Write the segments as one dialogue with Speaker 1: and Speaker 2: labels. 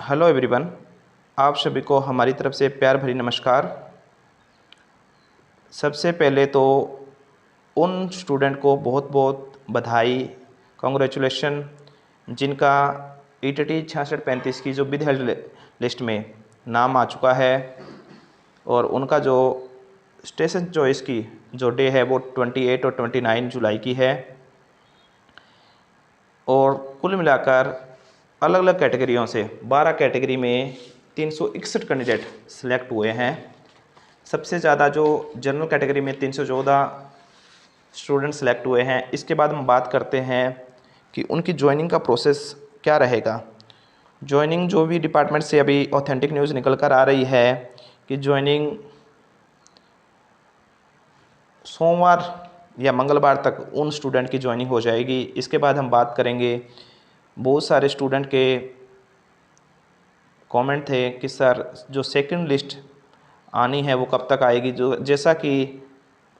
Speaker 1: Hello everyone, आप सभी को हमारी तरफ से प्यार भरी नमस्कार। सबसे पहले तो उन स्टूडेंट को बहुत बहुत बधाई, कॉन्ग्रेचुलेशन जिनका ईटीटी 6635 की जो विद हेल्ड लिस्ट में नाम आ चुका है और उनका जो स्टेशन चॉइस की जो डे है वो 28 और 29 जुलाई की है। और कुल मिलाकर अलग अलग कैटेगरियों से 12 कैटेगरी में 361 कैंडिडेट सिलेक्ट हुए हैं। सबसे ज़्यादा जो जनरल कैटेगरी में 314 स्टूडेंट सेलेक्ट हुए हैं। इसके बाद हम बात करते हैं कि उनकी ज्वाइनिंग का प्रोसेस क्या रहेगा। ज्वाइनिंग जो भी डिपार्टमेंट से अभी ऑथेंटिक न्यूज़ निकल कर आ रही है कि ज्वाइनिंग सोमवार या मंगलवार तक उन स्टूडेंट की ज्वाइनिंग हो जाएगी। इसके बाद हम बात करेंगे, बहुत सारे स्टूडेंट के कमेंट थे कि सर जो सेकंड लिस्ट आनी है वो कब तक आएगी। जो जैसा कि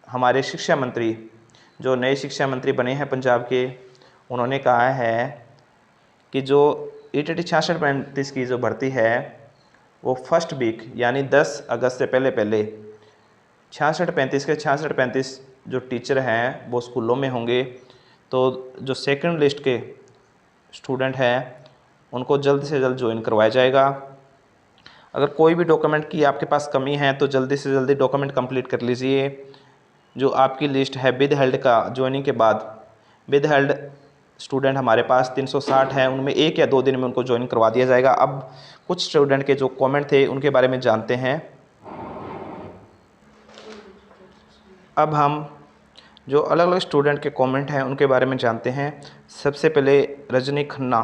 Speaker 1: हमारे शिक्षा मंत्री, जो नए शिक्षा मंत्री बने हैं पंजाब के, उन्होंने कहा है कि जो ईटीटी 6635 की जो भर्ती है वो फर्स्ट वीक यानी 10 अगस्त से पहले 6635 के 6635 जो टीचर हैं वो स्कूलों में होंगे। तो जो सेकंड लिस्ट के स्टूडेंट हैं उनको जल्द से जल्द ज्वाइन करवाया जाएगा। अगर कोई भी डॉक्यूमेंट की आपके पास कमी है तो जल्दी से जल्दी डॉक्यूमेंट कंप्लीट कर लीजिए। जो आपकी लिस्ट है विद हेल्ड का, ज्वाइनिंग के बाद विद हेल्ड स्टूडेंट हमारे पास 360 हैं, उनमें 1 या 2 दिन में उनको ज्वाइन करवा दिया जाएगा। अब कुछ स्टूडेंट के जो कमेंट थे उनके बारे में जानते हैं। अब हम जो अलग अलग स्टूडेंट के कमेंट हैं उनके बारे में जानते हैं। सबसे पहले रजनी खन्ना,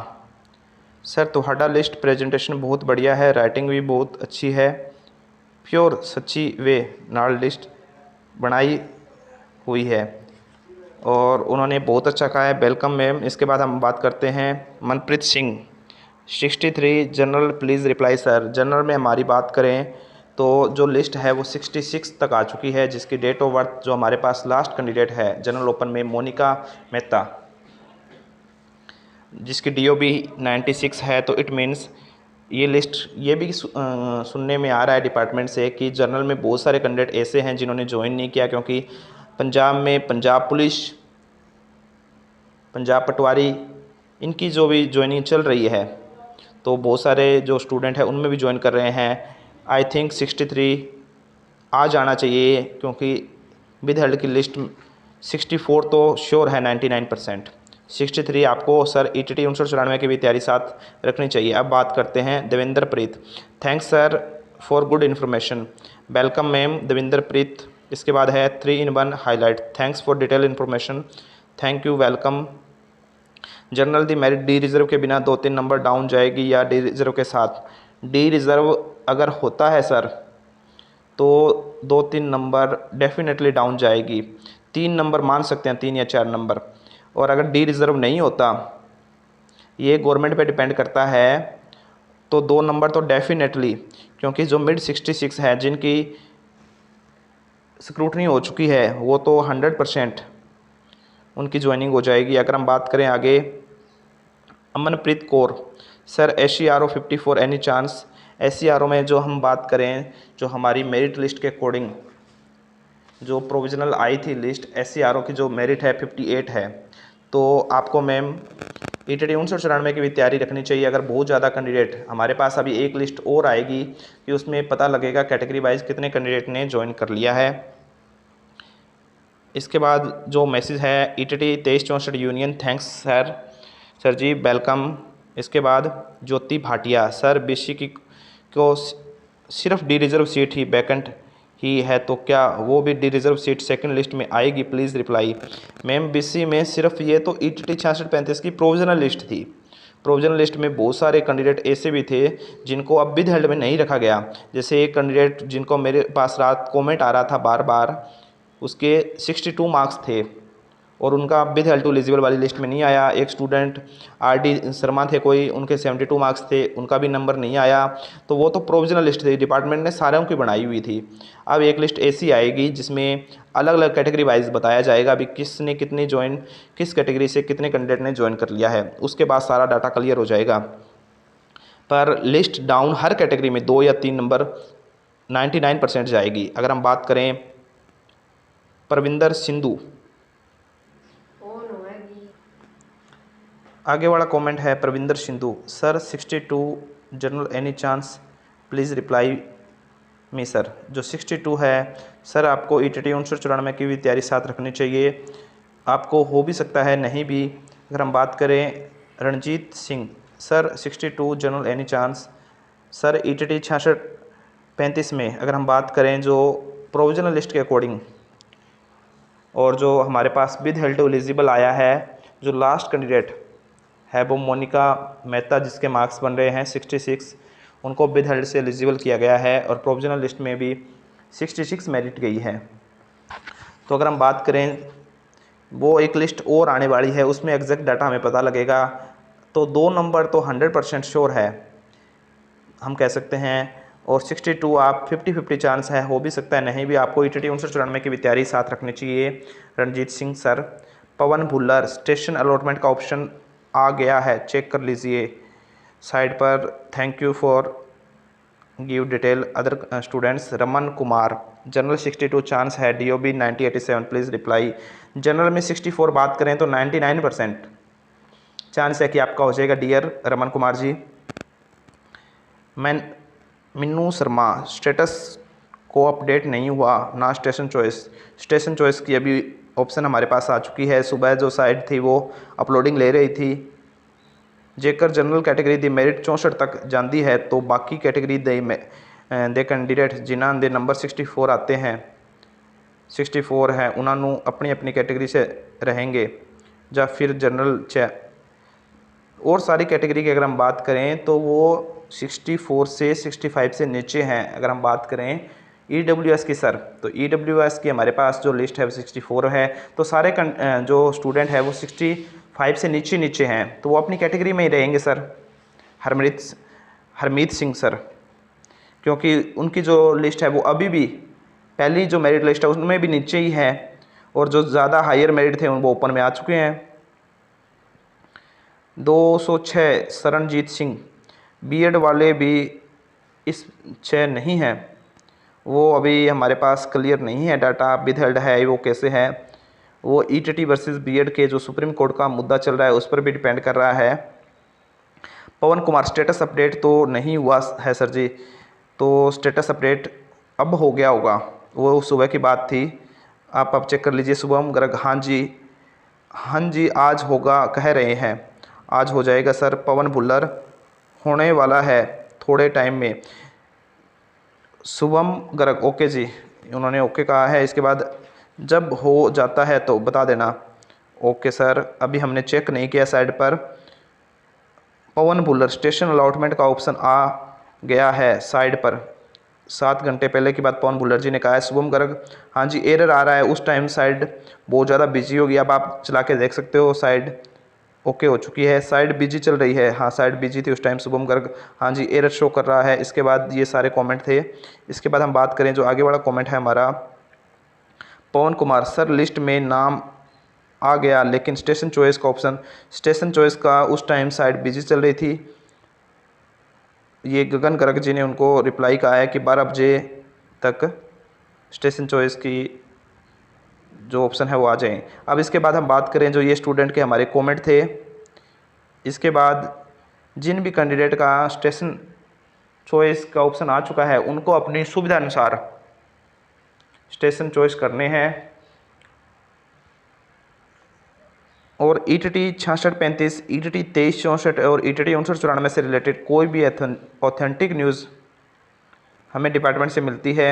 Speaker 1: सर ਤੁਹਾਡਾ लिस्ट प्रेजेंटेशन बहुत बढ़िया है, राइटिंग भी बहुत अच्छी है, प्योर सच्ची वे नाल लिस्ट बनाई हुई है और उन्होंने बहुत अच्छा कहा है, वेलकम मैम। इसके बाद हम बात करते हैं Manpreet Singh 63 general please reply sir. General में हमारी बात करें तो जो लिस्ट है वो 66 तक आ चुकी है, जिसकी डेट ऑफ बर्थ जो हमारे पास लास्ट कैंडिडेट है जनरल ओपन में मोनिका मेहता, जिसकी DOB 96 है। तो इट मीन्स ये लिस्ट ये भी सुनने में आ रहा है डिपार्टमेंट से कि जनरल में बहुत सारे कैंडिडेट ऐसे हैं जिन्होंने ज्वाइन नहीं किया, क्योंकि पंजाब में पंजाब पुलिस, पंजाब पटवारी, इनकी जो भी ज्वाइनिंग चल रही है तो बहुत सारे जो स्टूडेंट हैं उनमें भी ज्वाइन कर रहे हैं। आई थिंक 63 आ जाना चाहिए, क्योंकि विद हेल्ड की लिस्ट 64 तो श्योर है 99%। 63 आपको सर ईटीटी 1994 की भी तैयारी साथ रखनी चाहिए। अब बात करते हैं Devendra Preet, thanks sir for good information, welcome ma'am Devendra Preet. इसके बाद है 3 in 1 highlight, thanks for detail information, thank you welcome. General the merit dereserve के बिना 2-3 नंबर डाउन जाएगी या डी रिज़र्व के साथ? डी रिज़र्व अगर होता है सर तो 2-3 नंबर डेफिनेटली डाउन जाएगी, 3 नंबर मान सकते हैं, 3 या 4 नंबर। और अगर डी रिज़र्व नहीं होता, ये गवर्नमेंट पे डिपेंड करता है, तो 2 नंबर तो डेफिनेटली, क्योंकि जो मिड 66 है जिनकी स्क्रूटनी हो चुकी है वो तो 100% उनकी ज्वाइनिंग हो जाएगी। अगर हम बात करें आगे, Amanpreet Kaur, sir SCRO 54 any chance? SCRO में जो हम बात करें, जो हमारी मेरिट लिस्ट के अकॉर्डिंग जो प्रोविज़नल आई थी लिस्ट, SCRO की जो मेरिट है 58 है। तो आपको मैम ईटीटी 1994 की भी तैयारी रखनी चाहिए। अगर बहुत ज़्यादा कैंडिडेट, हमारे पास अभी एक लिस्ट और आएगी कि उसमें पता लगेगा कैटेगरी वाइज कितने कैंडिडेट ने ज्वाइन कर लिया है। इसके बाद जो मैसेज है ETT 2364 union, thanks sir, sir ji welcome. इसके बाद ज्योति भाटिया, सर BC की को सिर्फ डी रिज़र्व सीट ही वैकेंट ही है, तो क्या वो भी D reserve seat second list में आएगी, प्लीज़ रिप्लाई। मैम BC में सिर्फ ये तो ईटीटी 6635 की प्रोविज़नल लिस्ट थी। प्रोविज़नल लिस्ट में बहुत सारे कैंडिडेट ऐसे भी थे जिनको अब विद हेल्ड में नहीं रखा गया। जैसे एक कैंडिडेट जिनको मेरे पास रात कमेंट आ रहा था बार बार, उसके 62 मार्क्स थे और उनका विद हेल्ड टू एलिजिबल वाली लिस्ट में नहीं आया। एक स्टूडेंट RD शर्मा थे कोई, उनके 72 मार्क्स थे, उनका भी नंबर नहीं आया। तो वो तो प्रोविज़नल लिस्ट थी, डिपार्टमेंट ने सारों की बनाई हुई थी। अब एक लिस्ट ऐसी आएगी जिसमें अलग अलग कैटेगरी वाइज बताया जाएगा अभी किसने कितनी ज्वाइन, किस कैटेगरी से कितने कैंडिडेट ने ज्वाइन कर लिया है। उसके बाद सारा डाटा क्लियर हो जाएगा। पर लिस्ट डाउन हर कैटेगरी में 2 या 3 नंबर 99% जाएगी। अगर हम बात करें परविंदर सिंधु, आगे वाला कमेंट है Parvinder Sindhu, sir 62 general any chance please reply me sir. जो 62 है सर, आपको ETT 1994 की भी तैयारी साथ रखनी चाहिए, आपको हो भी सकता है नहीं भी। अगर हम बात करें Ranjit Singh, sir 62 general any chance. Sir ETT 66-35 में अगर हम बात करें जो प्रोविजनल लिस्ट के अकॉर्डिंग और जो हमारे पास विद हेल्ड टू एलिजिबल आया है, जो लास्ट कैंडिडेट है वो मोनिका मेहता, जिसके मार्क्स बन रहे हैं 66, उनको विद हेल्ड से एलिजिबल किया गया है और प्रोविजनल लिस्ट में भी 66 मेरिट गई है। तो अगर हम बात करें वो एक लिस्ट और आने वाली है, उसमें एग्जैक्ट डाटा हमें पता लगेगा। तो 2 नंबर तो 100% श्योर है हम कह सकते हैं, और 62 आप 50-50 चांस है, हो भी सकता है नहीं भी। आपको ETT 1994 की भी तैयारी साथ रखनी चाहिए रणजीत सिंह सर। पवन भुल्लर, स्टेशन अलॉटमेंट का ऑप्शन आ गया है, चेक कर लीजिए साइड पर, thank you for give detail other students. Raman Kumar, general 62 chance है, DOB 9087 प्लीज़ रिप्लाई। जनरल में 64 बात करें तो 99% चांस है कि आपका हो जाएगा डियर रमन कुमार जी। मिन्नू शर्मा, स्टेटस को अपडेट नहीं हुआ ना स्टेशन चॉइस। स्टेशन चॉइस की अभी ऑप्शन हमारे पास आ चुकी है, सुबह जो साइट थी वो अपलोडिंग ले रही थी। जेकर जनरल कैटेगरी दी मेरिट 64 तक जाती है, तो बाकी कैटेगरी दे कैंडिडेट जिन्हों के नंबर 64 आते हैं, 64 है, उन्होंने अपनी अपनी कैटेगरी से रहेंगे या फिर जनरल और सारी कैटेगरी की अगर हम बात करें तो वो 64 से 65 से नीचे हैं। अगर हम बात करें EWS की सर, तो EWS की हमारे पास जो लिस्ट है वो 64 है, तो सारे जो स्टूडेंट है वो 65 से नीचे हैं, तो वो अपनी कैटेगरी में ही रहेंगे सर। हरमीत सिंह सर, क्योंकि उनकी जो लिस्ट है वो अभी भी पहली जो मेरिट लिस्ट है उसमें भी नीचे ही है, और जो ज़्यादा हायर मेरिट थे वो ओपन में आ चुके हैं। 206 शरणजीत सिंह, B.Ed वाले भी इस 6 नहीं हैं, वो अभी हमारे पास क्लियर नहीं है डाटा, विद हेल्ड है वो कैसे है, वो ETT वर्सेस B.Ed के जो सुप्रीम कोर्ट का मुद्दा चल रहा है उस पर भी डिपेंड कर रहा है। पवन कुमार, स्टेटस अपडेट तो नहीं हुआ है सर जी, तो स्टेटस अपडेट अब हो गया होगा, वो सुबह की बात थी, आप अब चेक कर लीजिए। शुभम गर्ग, हाँ जी आज होगा कह रहे हैं, आज हो जाएगा सर। पवन भुल्लर, होने वाला है थोड़े टाइम में। शुभम गर्ग, ओके जी, उन्होंने ओके कहा है, इसके बाद जब हो जाता है तो बता देना। ओके सर, अभी हमने चेक नहीं किया साइड पर। पवन भुल्लर, स्टेशन अलॉटमेंट का ऑप्शन आ गया है साइड पर, 7 घंटे पहले की बात पवन भुल्लर जी ने कहा है। शुभम गर्ग, हाँ जी एरर आ रहा है, उस टाइम साइड बहुत ज़्यादा बिजी होगी, अब आप चला के देख सकते हो, साइड ओके हो चुकी है, साइड बिजी चल रही है, हाँ साइड बिजी थी उस टाइम। शुभम गर्ग, हाँ जी एरर शो कर रहा है। इसके बाद ये सारे कमेंट थे। इसके बाद हम बात करें जो आगे वाला कमेंट है हमारा, पवन कुमार, सर लिस्ट में नाम आ गया लेकिन स्टेशन चॉइस का ऑप्शन, स्टेशन चॉइस का उस टाइम साइड बिजी चल रही थी। ये गगन गर्ग जी ने उनको रिप्लाई कहा है कि 12 बजे तक स्टेशन चॉइस की जो ऑप्शन है वो आ जाएं। अब इसके बाद हम बात करें जो ये स्टूडेंट के हमारे कमेंट थे, इसके बाद जिन भी कैंडिडेट का स्टेशन चॉइस का ऑप्शन आ चुका है उनको अपनी सुविधा अनुसार स्टेशन चॉइस करने हैं, और ETT 66-35, ETT 23-64 और ETT 59-94 से रिलेटेड कोई भी ऑथेंटिक न्यूज़ हमें डिपार्टमेंट से मिलती है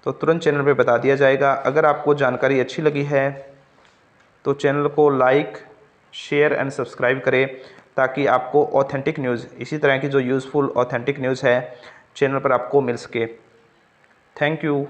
Speaker 1: तो तुरंत चैनल पे बता दिया जाएगा। अगर आपको जानकारी अच्छी लगी है तो चैनल को लाइक, शेयर एंड सब्सक्राइब करें, ताकि आपको ऑथेंटिक न्यूज़, इसी तरह की जो यूज़फुल ऑथेंटिक न्यूज़ है चैनल पर आपको मिल सके। Thank you.